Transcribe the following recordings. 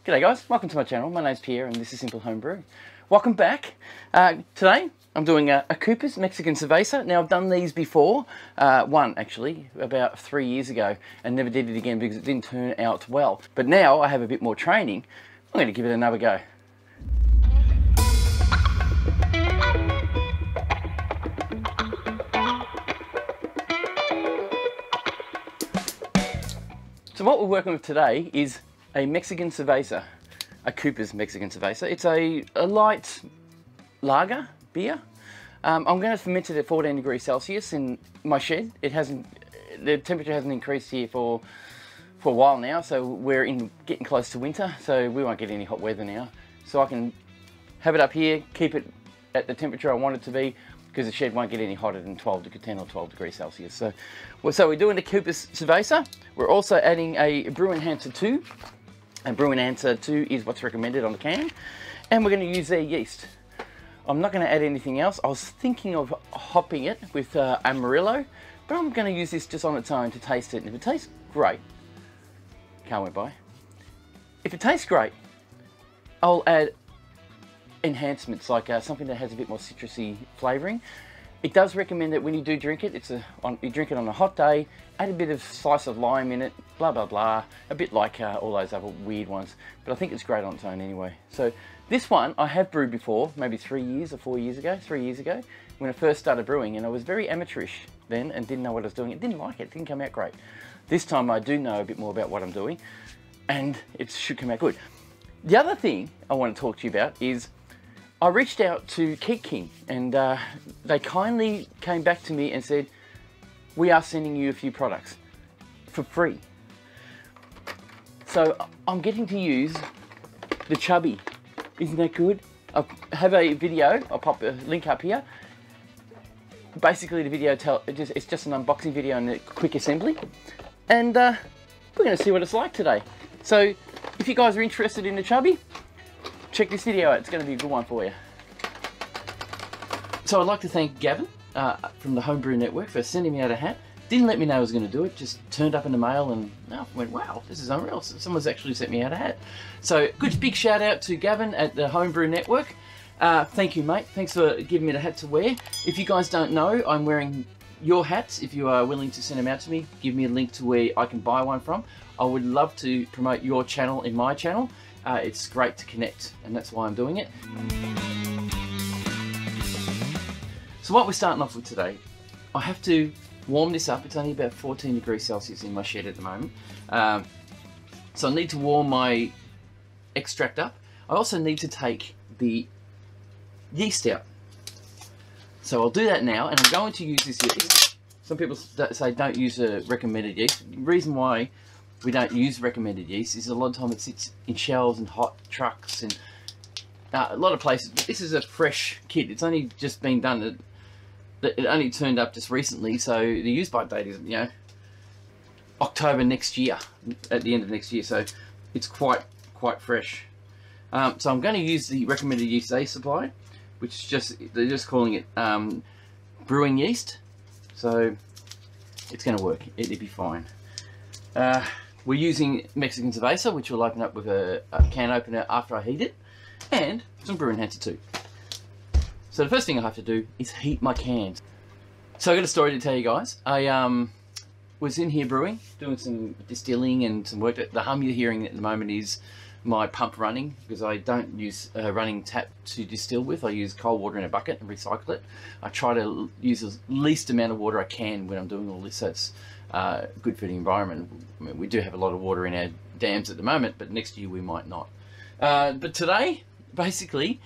G'day guys, welcome to my channel. My name's Pierre and this is Simple Home Brew. Welcome back. Today I'm doing a Coopers Mexican Cerveza. Now I've done these before, one actually, about 3 years ago, and never did it again because it didn't turn out well. But now I have a bit more training, I'm going to give it another go. So what we're working with today is a Mexican Cerveza, a Coopers Mexican Cerveza. It's a light lager beer. I'm going to ferment it at 14 degrees Celsius in my shed. The temperature hasn't increased here for a while now, so we're getting close to winter, so we won't get any hot weather now. So I can have it up here, keep it at the temperature I want it to be, because the shed won't get any hotter than 10 or 12 degrees Celsius. So we're doing the Coopers Cerveza. We're also adding a Brew Enhancer 2. And Brew Enhancer 2 is what's recommended on the can. And we're going to use their yeast. I'm not going to add anything else. I was thinking of hopping it with Amarillo, but I'm going to use this just on its own to taste it. And if it tastes great, can't wait by. If it tastes great, I'll add enhancements like something that has a bit more citrusy flavouring. It does recommend that when you do drink it, you drink it on a hot day, add a bit of slice of lime in it, blah blah blah, a bit like all those other weird ones, but I think it's great on its own anyway. So this one I have brewed before, maybe 3 years or 4 years ago, 3 years ago, when I first started brewing, and I was very amateurish then and didn't know what I was doing. It didn't like it, it didn't come out great. This time I do know a bit more about what I'm doing, and it should come out good. The other thing I want to talk to you about is I reached out to Keg King, and they kindly came back to me and said, we are sending you a few products for free. So I'm getting to use the Chubby. Isn't that good? I have a video, I'll pop a link up here. Basically the video it's just an unboxing video and a quick assembly. And we're going to see what it's like today. So if you guys are interested in the Chubby, check this video out, it's going to be a good one for you. So I'd like to thank Gavin from the Homebrew Network for sending me out a hat. Didn't let me know I was going to do it, just turned up in the mail and went, wow, this is unreal. Someone's actually sent me out a hat. So good big shout out to Gavin at the Homebrew Network. Thank you, mate. Thanks for giving me the hat to wear. If you guys don't know, I'm wearing your hats. If you are willing to send them out to me, give me a link to where I can buy one from. I would love to promote your channel in my channel. It's great to connect, and that's why I'm doing it. So what we're starting off with today, I have to warm this up. It's only about 14 degrees Celsius in my shed at the moment. So I need to warm my extract up. I also need to take the yeast out. So I'll do that now, and I'm going to use this yeast. Some people say don't use a recommended yeast. The reason why we don't use recommended yeast is a lot of time it sits in shelves and hot trucks and a lot of places. This is a fresh kit. It's only just been done. It only turned up just recently, so the use by date is, October next year, at the end of next year. So it's quite fresh. So I'm going to use the recommended yeast they supplied, which is they're just calling it brewing yeast. So it's going to work. It'll be fine. We're using Mexican Cerveza, which we'll open up with a can opener after I heat it, and some Brew Enhancer 2. So the first thing I have to do is heat my cans. So I've got a story to tell you guys. I was in here brewing, doing some distilling and some work. The hum you're hearing at the moment is my pump running, because I don't use a running tap to distill with. I use cold water in a bucket and recycle it. I try to use the least amount of water I can when I'm doing all this, so it's good for the environment. I mean, we do have a lot of water in our dams at the moment, but next year we might not. But today, basically,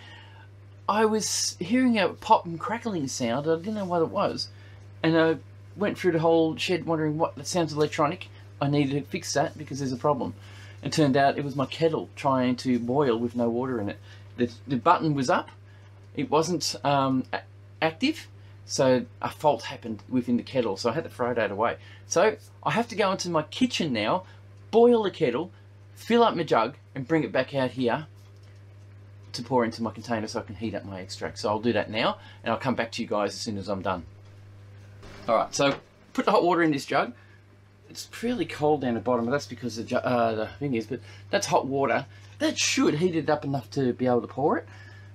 I was hearing a pop and crackling sound. I didn't know what it was, and I went through the whole shed wondering what that sounds electronic. I needed to fix that because there's a problem. It turned out it was my kettle trying to boil with no water in it. The button was up, it wasn't active, so a fault happened within the kettle, so I had to throw that away. So I have to go into my kitchen now, boil the kettle, fill up my jug and bring it back out here to pour into my container so I can heat up my extract. So I'll do that now, and I'll come back to you guys as soon as I'm done. Alright, so put the hot water in this jug, it's fairly cold down the bottom, but that's because the thing is, but that's hot water. That should heat it up enough to be able to pour it.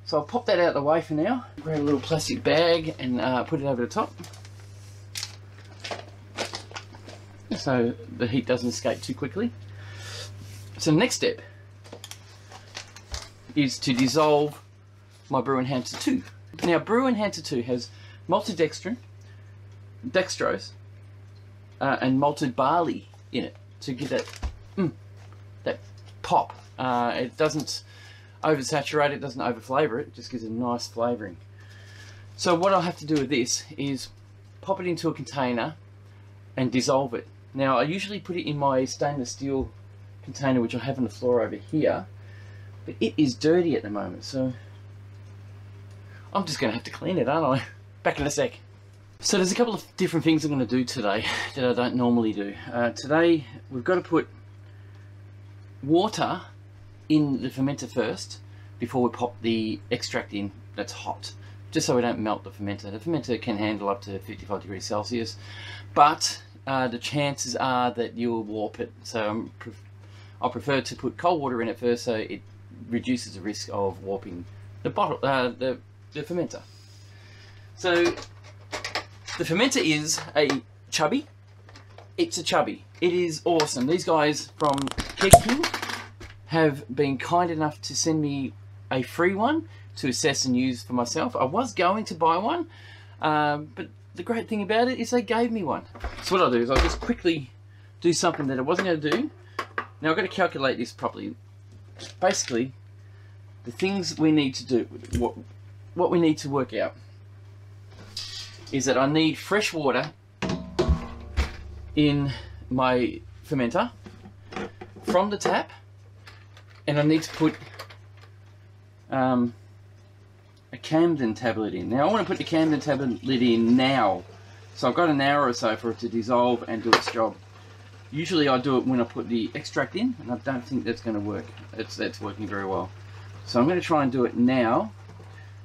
So I'll pop that out of the way for now. Grab a little plastic bag and put it over the top, so the heat doesn't escape too quickly. So the next step is to dissolve my Brew Enhancer 2. Now Brew Enhancer 2 has malted dextrose, and malted barley in it to give that pop. It doesn't oversaturate it, doesn't overflavor it, just gives it a nice flavouring. So what I'll have to do with this is pop it into a container and dissolve it. Now I usually put it in my stainless steel container, which I have on the floor over here, but it is dirty at the moment, so I'm just going to have to clean it, aren't I? Back in a sec. So there's a couple of different things I'm going to do today that I don't normally do. Today we've got to put water in the fermenter first before we pop the extract in that's hot, just so we don't melt the fermenter. The fermenter can handle up to 55 degrees Celsius, but the chances are that you'll warp it, so I prefer to put cold water in it first, so it reduces the risk of warping the bottle, the fermenter. So the fermenter is a Chubby. It's a Chubby. It is awesome. These guys from Keg King have been kind enough to send me a free one to assess and use for myself. I was going to buy one, but the great thing about it is they gave me one. So what I'll do is I'll just quickly do something that I wasn't going to do. Now I've got to calculate this properly. Basically, the things we need to do, what we need to work out is that I need fresh water in my fermenter from the tap, and I need to put a Camden tablet in. Now I want to put the Camden tablet in now, so I've got an hour or so for it to dissolve and do its job. Usually I do it when I put the extract in, and I don't think that's going to work. That's working very well. So I'm going to try and do it now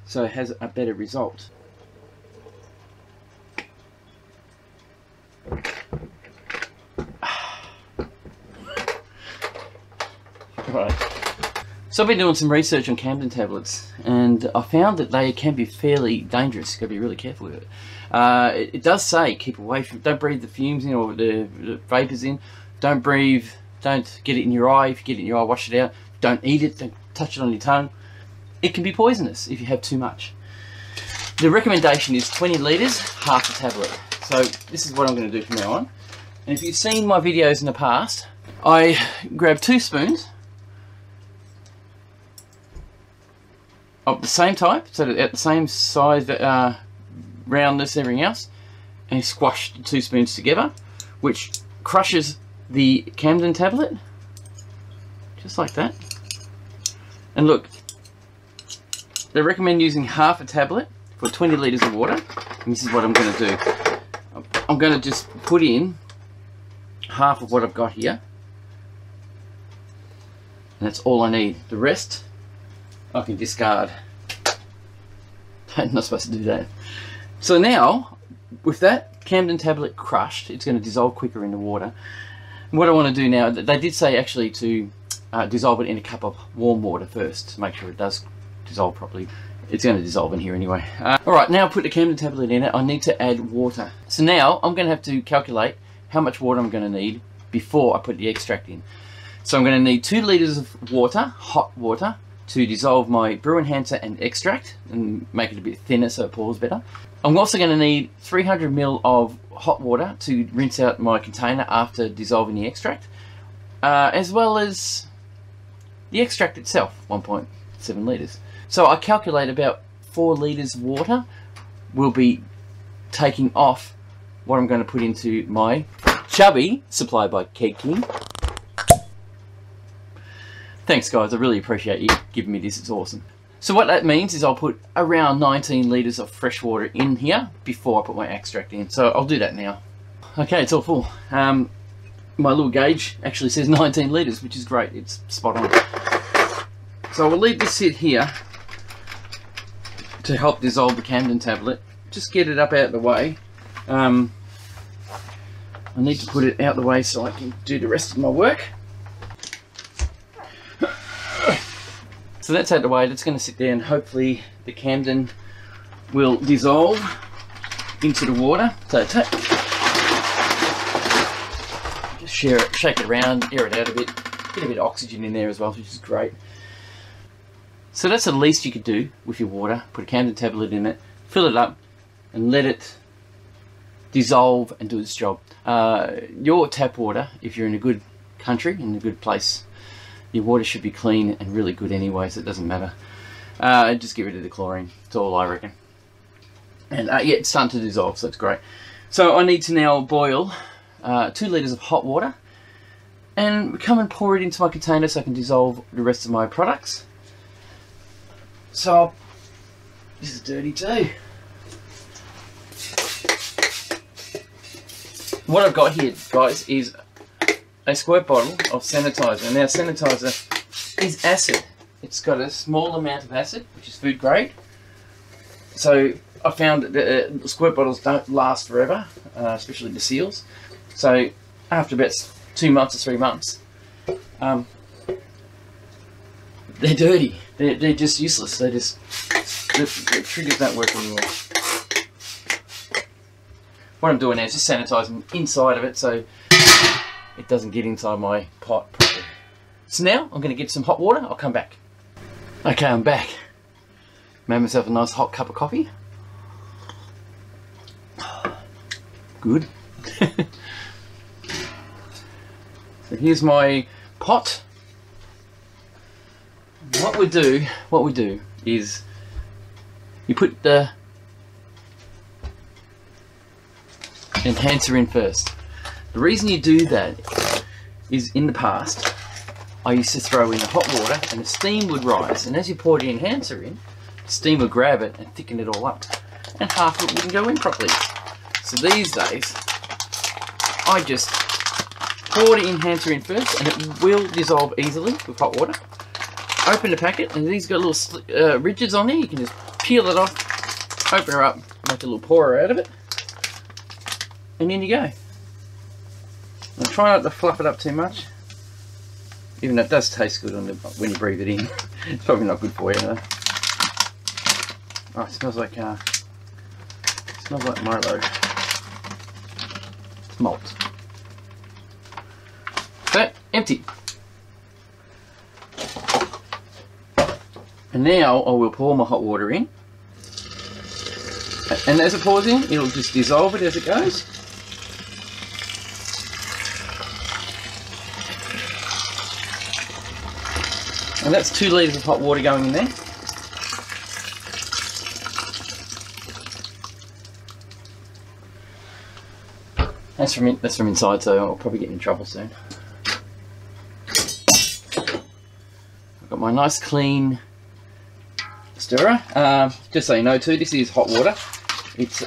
so it has a better result. Right. So I've been doing some research on Camden tablets, and I found that they can be fairly dangerous. You've got to be really careful with it. It does say keep away from, don't breathe the fumes in or the vapors in. Don't breathe, don't get it in your eye. If you get it in your eye, wash it out. Don't eat it, don't touch it on your tongue. It can be poisonous if you have too much. The recommendation is 20 litres, half a tablet. So this is what I'm going to do from now on. And if you've seen my videos in the past, I grab 2 spoons of the same type, so that at the same size, roundness, everything else, and squash the 2 spoons together, which crushes the Camden tablet, just like that. And look, they recommend using half a tablet for 20 litres of water, and this is what I'm going to do. I'm going to just put in half of what I've got here, and that's all I need. The rest I can discard. I'm not supposed to do that. So now, with that Camden tablet crushed, it's going to dissolve quicker in the water. And what I want to do now, they did say actually to dissolve it in a cup of warm water first to make sure it does dissolve properly. It's going to dissolve in here anyway. Alright, now I put the Camden tablet in it, I need to add water. So now I'm going to have to calculate how much water I'm going to need before I put the extract in. So I'm going to need 2 litres of water, hot water, to dissolve my Brew Enhancer and extract and make it a bit thinner so it pours better. I'm also going to need 300 ml of hot water to rinse out my container after dissolving the extract, as well as the extract itself, 1.7 litres. So I calculate about 4 litres of water will be taking off what I'm going to put into my Chubby, supplied by Keg King. Thanks guys, I really appreciate you giving me this, it's awesome. So what that means is I'll put around 19 litres of fresh water in here before I put my extract in. So I'll do that now. Okay, it's all full. My little gauge actually says 19 litres, which is great, it's spot on. So we'll leave this sit here to help dissolve the Camden tablet. Just get it up out of the way. I need to put it out the way so I can do the rest of my work. So that's out the way. That's going to sit there, and hopefully the Camden will dissolve into the water. So just shake it around, air it out a bit, get a bit of oxygen in there as well, which is great. So that's the least you could do with your water. Put a Camden tablet in it, fill it up, and let it dissolve and do its job. Your tap water, if you're in a good country, in a good place, your water should be clean and really good anyway, so it doesn't matter. Just get rid of the chlorine. That's all I reckon. And yeah, it's starting to dissolve, so that's great. So I need to now boil 2 litres of hot water and come and pour it into my container so I can dissolve the rest of my products. So this is dirty too. What I've got here, guys, is a squirt bottle of sanitizer. Now, sanitizer is acid. It's got a small amount of acid, which is food grade. So I found that squirt bottles don't last forever, especially the seals. So after about 2 months or 3 months, they're dirty. They're just useless. The triggers don't work anymore. What I'm doing now is just sanitizing inside of it so it doesn't get inside my pot properly. So now I'm going to get some hot water. I'll come back. Okay, I'm back. Made myself a nice hot cup of coffee. Good. So here's my pot. What we do is you put the enhancer in first. The reason you do that is, in the past, I used to throw in the hot water and the steam would rise, and as you pour the enhancer in, the steam would grab it and thicken it all up, and half of it wouldn't go in properly. So these days, I just pour the enhancer in first, and it will dissolve easily with hot water. Open the packet, and these got little ridges on there. You can just peel it off, open her up, make a little pourer out of it, and in you go. Now try not to fluff it up too much, even though it does taste good when you breathe it in. It's probably not good for you though. Oh, it smells like Milo. It's malt. So empty. And now I will pour my hot water in, and as it pours in, it'll just dissolve it as it goes. And that's 2 litres of hot water going in there. That's from inside, so I'll probably get in trouble soon. I've got my nice clean stirrer. Just so you know too, this is hot water. It's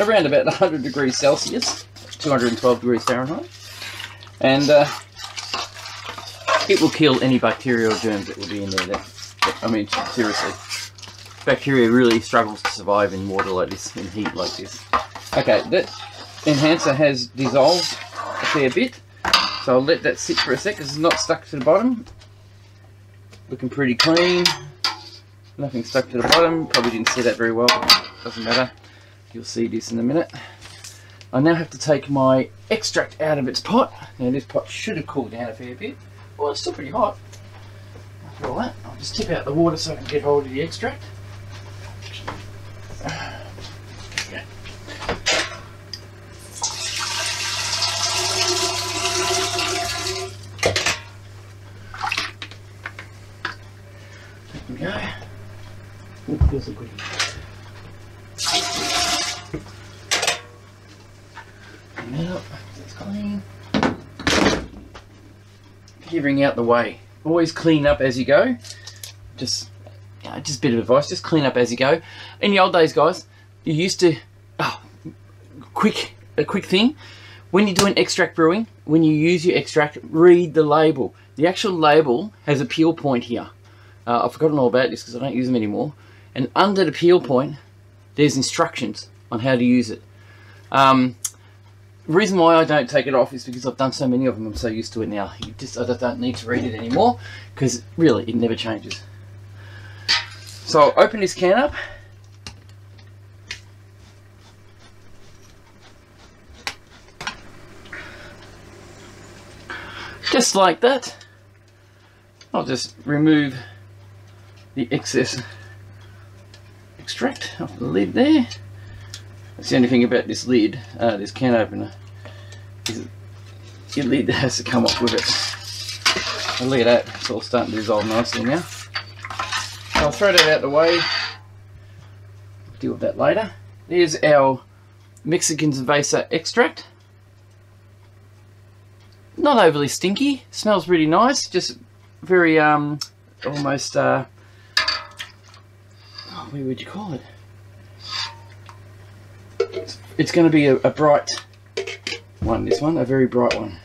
around about 100 degrees Celsius, 212 degrees Fahrenheit. And it will kill any bacteria or germs that will be in there. I mean, seriously, bacteria really struggles to survive in water like this, in heat like this. Okay, that enhancer has dissolved a fair bit, so I'll let that sit for a sec because it's not stuck to the bottom. Looking pretty clean, nothing stuck to the bottom. Probably didn't see that very well, but doesn't matter. You'll see this in a minute. I now have to take my extract out of its pot. Now this pot should have cooled down a fair bit. Well, it's still pretty hot. After all that, I'll just tip out the water so I can get hold of the extract. Okay. There we go. Ooh, feels so good. Clean that up. That's clean. Clearing out the way. Always clean up as you go. Just a bit of advice. Just clean up as you go. In the old days, guys, you used to. A quick thing. When you're doing extract brewing, when you use your extract, read the label. The actual label has a peel point here. I've forgotten all about this because I don't use them anymore. And under the peel point, there's instructions on how to use it. The reason why I don't take it off is because I've done so many of them. I'm so used to it now. I just don't need to read it anymore, because really it never changes. So I'll open this can up. Just like that. I'll just remove the excess extract off the lid there. That's the only thing about this lid, this can opener, is your lid has to come off with it. And look at that, it's all starting to dissolve nicely now. So I'll throw that out the way, deal with that later. There's our Mexican Cerveza Extract. Not overly stinky, smells really nice, just very almost what would you call it? It's going to be a bright one, this one, a very bright one.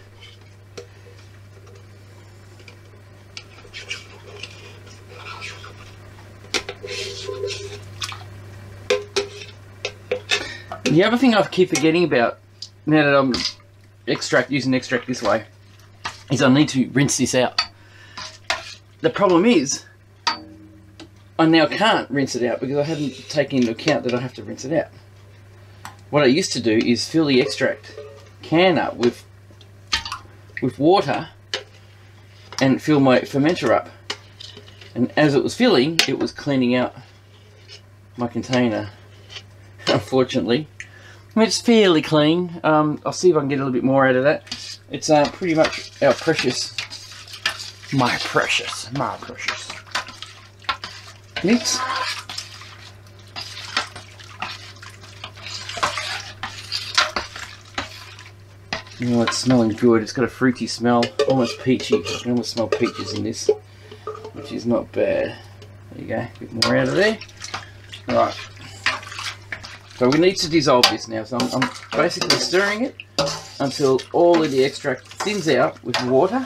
The other thing I keep forgetting about now that I'm using extract this way is I need to rinse this out. The problem is I now can't rinse it out because I haven't taken into account that I have to rinse it out. What I used to do is fill the extract can up with water and fill my fermenter up, and as it was filling it was cleaning out my container. Unfortunately, I mean, it's fairly clean. I'll see if I can get a little bit more out of that. It's pretty much our precious, my precious mix. Oh, it's smelling good. It's got a fruity smell, almost peachy. I can almost smell peaches in this, which is not bad. There you go, a bit more out of there. Right. So we need to dissolve this now. So I'm basically stirring it until all of the extract thins out with water.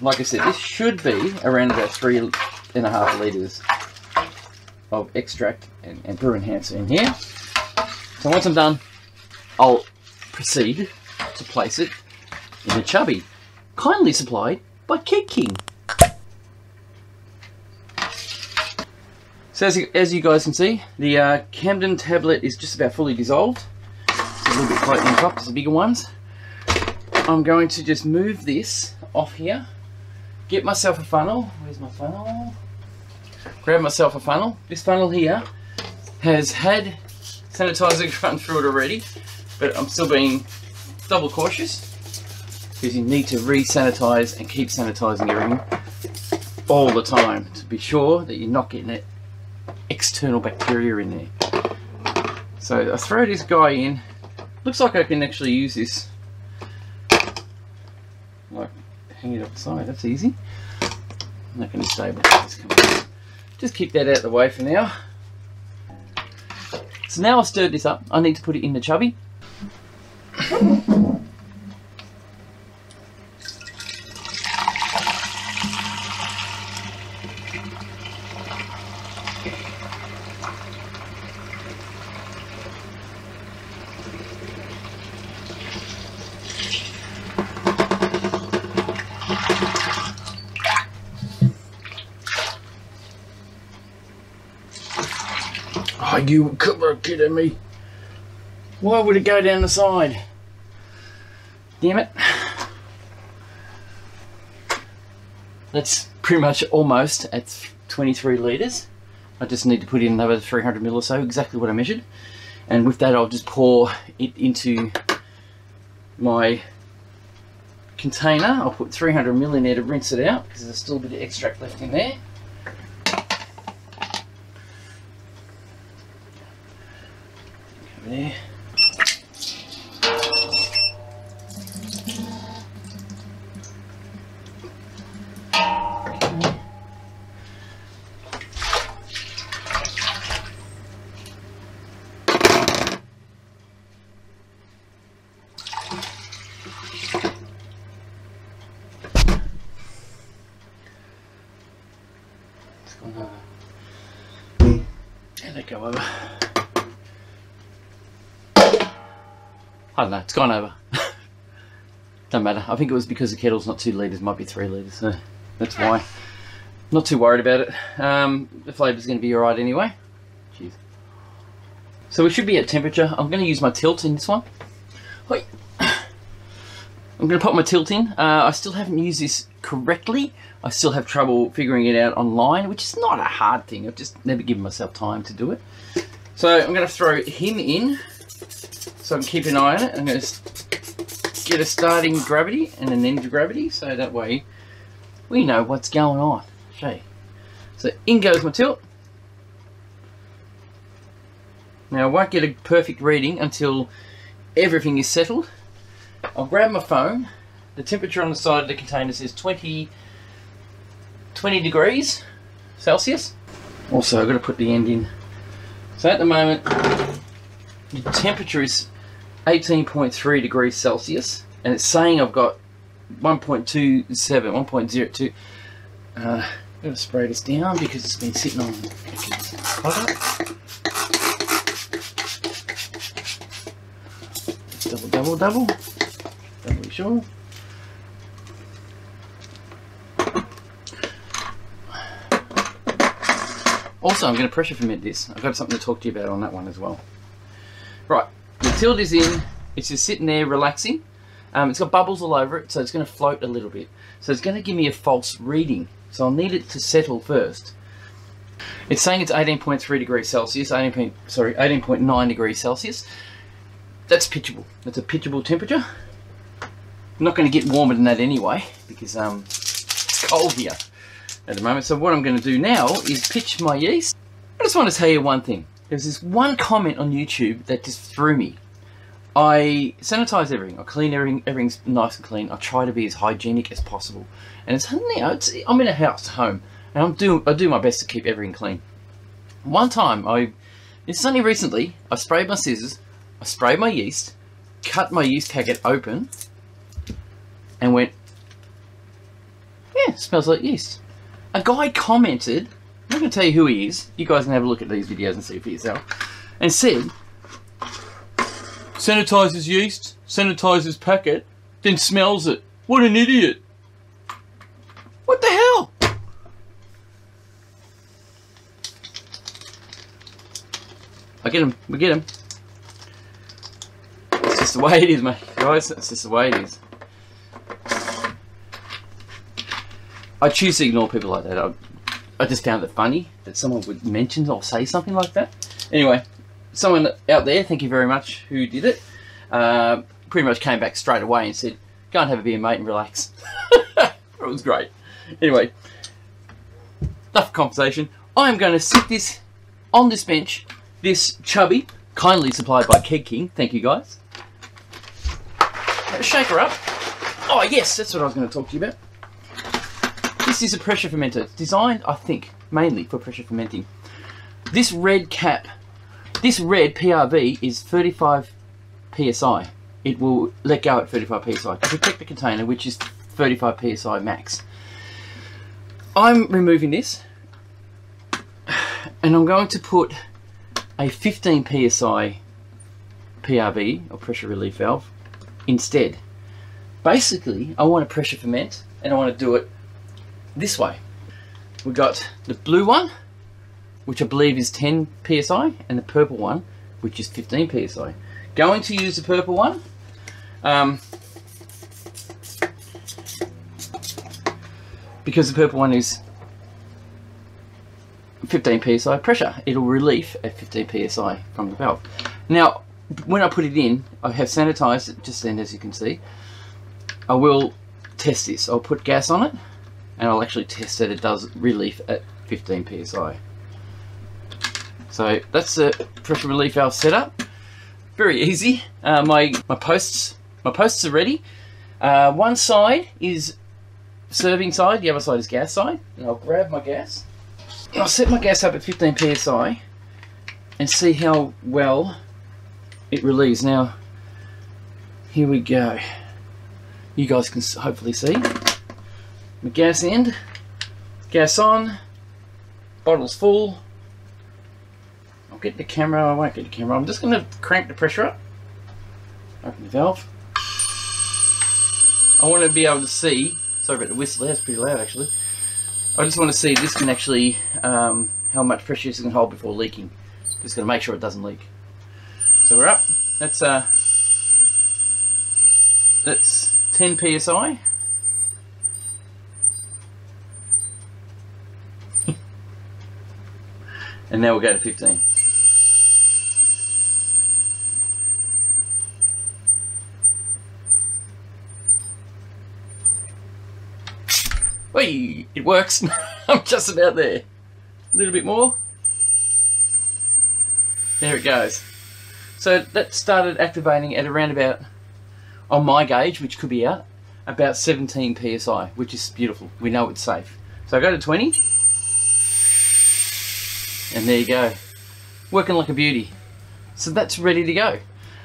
Like I said, this should be around about 3.5 litres of extract and Brew Enhancer in here. So once I'm done, I'll proceed to place it in a Chubby, kindly supplied by Keg King. So as you guys can see, the Camden tablet is just about fully dissolved. It's a little bit floating on top, there's the bigger ones. I'm going to just move this off here, get myself a funnel. Where's my funnel? Grab myself a funnel. This funnel here has had sanitizer run through it already, but I'm still being double cautious because you need to re-sanitize and keep sanitizing everything all the time to be sure that you're not getting it external bacteria in there. So I throw this guy in. Looks like I can actually use this, like hang it up the side. That's easy. I'm not going to stable this. Just keep that out of the way for now. So now I've stirred this up, I need to put it in the Chubby. Oh, you could be kidding me. Why would it go down the side? Damn it. That's pretty much almost at 23 litres. I just need to put in another 300 ml or so, exactly what I measured. And with that I'll just pour it into my container. I'll put 300 ml in there to rinse it out because there's still a bit of extract left in there. Over there. And let go over. I don't know, it's gone over. Don't matter. I think it was because the kettle's not 2 litres, might be 3 litres, so that's why. Not too worried about it. The flavour's going to be alright anyway. Cheers. So we should be at temperature. I'm going to use my tilt in this one. Wait. I'm going to pop my tilt in. I still haven't used this correctly. I still have trouble figuring it out online, which is not a hard thing. I've just never given myself time to do it. So I'm going to throw him in so I can keep an eye on it. I'm going to get a starting gravity and an end gravity so that way we know what's going on. Show you. So in goes my tilt. Now I won't get a perfect reading until everything is settled. I'll grab my phone. The temperature on the side of the container says 20 degrees Celsius. Also I've got to put the end in. So at the moment the temperature is 18.3 degrees Celsius and it's saying I've got 1.02. I'm going to spray this down because it's been sitting on product. Double. Doubly sure. Also, I'm going to pressure ferment this. I've got something to talk to you about on that one as well. Right, the tilt is in. It's just sitting there relaxing. It's got bubbles all over it, so it's going to float a little bit. So it's going to give me a false reading. So I'll need it to settle first. It's saying it's 18.3 degrees Celsius, 18.9 degrees Celsius. That's pitchable. That's a pitchable temperature. I'm not going to get warmer than that anyway, because it's cold here at the moment. So what I'm going to do now is pitch my yeast. I just want to tell you one thing. There's this one comment on YouTube that just threw me. I sanitize everything. I clean everything. Everything's nice and clean. I try to be as hygienic as possible. And it's, you know, I'm in a house, home, and I do my best to keep everything clean. One time, it's only recently, I sprayed my scissors, I sprayed my yeast, cut my yeast packet open, and went, yeah, it smells like yeast. A guy commented, I'm not going to tell you who he is, you guys can have a look at these videos and see for yourself, and said, sanitizes yeast, sanitizes packet, then smells it. What an idiot. What the hell? I get him. We get him. It's just the way it is, mate. Guys, it's just the way it is. I choose to ignore people like that. I just found it funny that someone would mention or say something like that. Anyway, someone out there, thank you very much, who did it, pretty much came back straight away and said, go and have a beer, mate, and relax. It was great. Anyway, enough conversation. I am going to sit this on this bench, this Chubby, kindly supplied by Keg King. Thank you, guys. Shake her up. Oh, yes, that's what I was going to talk to you about. This is a pressure fermenter. It's designed, I think, mainly for pressure fermenting. This red cap, this red PRV is 35 PSI. It will let go at 35 PSI to protect the container, which is 35 PSI max. I'm removing this and I'm going to put a 15 PSI PRV, or pressure relief valve, instead. Basically, I want to pressure ferment and I want to do it this way. We've got the blue one, which I believe is 10 PSI, and the purple one, which is 15 PSI. Going to use the purple one. Because the purple one is 15 PSI pressure. It'll relief at 15 PSI from the valve. Now, when I put it in, I have sanitized it just then, as you can see. I will test this. I'll put gas on it, and I'll actually test that it does relief at 15 PSI. So that's the pressure relief valve setup. Very easy. My posts are ready. One side is serving side, the other side is gas side. And I'll grab my gas. And I'll set my gas up at 15 PSI and see how well it relieves. Now, here we go. You guys can hopefully see. My gas end, gas on, bottle's full. I'll get the camera, I won't get the camera. I'm just going to crank the pressure up. Open the valve. I want to be able to see, sorry about the whistle, that's pretty loud actually. I just want to see this can actually, how much pressure this can hold before leaking. Just going to make sure it doesn't leak. So we're up. That's 10 psi. And now we'll go to 15. Whee! It works. I'm just about there. A little bit more. There it goes. So that started activating at around about, on my gauge, which could be out, about 17 psi, which is beautiful. We know it's safe. So I go to 20. And there you go. Working like a beauty. So that's ready to go.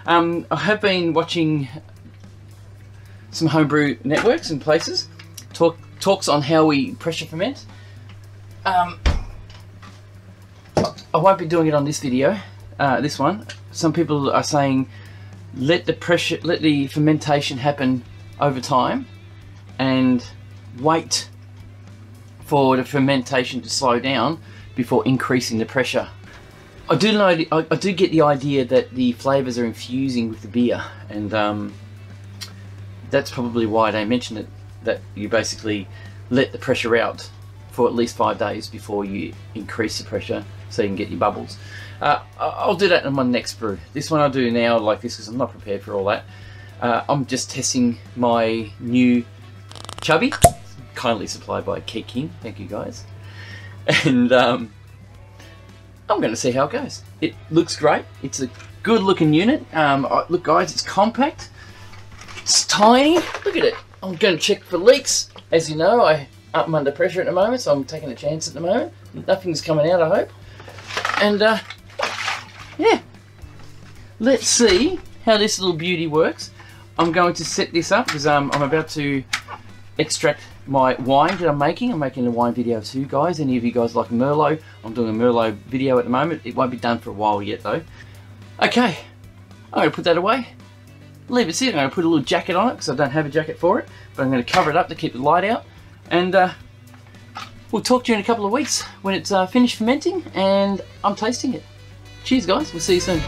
I have been watching some homebrew networks and places. Talks on how we pressure ferment. I won't be doing it on this video, this one. Some people are saying let the fermentation happen over time and wait for the fermentation to slow down before increasing the pressure. I do get the idea that the flavors are infusing with the beer, and that's probably why they mention it, that you basically let the pressure out for at least 5 days before you increase the pressure so you can get your bubbles. I'll do that in my next brew. This one I'll do now like this because I'm not prepared for all that. I'm just testing my new Chubby, kindly supplied by Keg King. Thank you guys. And I'm going to see how it goes. It looks great. It's a good looking unit. Look guys, it's compact. It's tiny. Look at it. I'm going to check for leaks. As you know, I'm under pressure at the moment, so I'm taking a chance at the moment. Nothing's coming out, I hope. And yeah, let's see how this little beauty works. I'm going to set this up because I'm about to extract my wine that I'm making. I'm making a wine video too, guys. Any of you guys like Merlot? I'm doing a Merlot video at the moment. It won't be done for a while yet though. Okay, I'm going to put that away. Leave it sit. I'm going to put a little jacket on it because I don't have a jacket for it, but I'm going to cover it up to keep the light out. And we'll talk to you in a couple of weeks when it's finished fermenting and I'm tasting it. Cheers guys, we'll see you soon.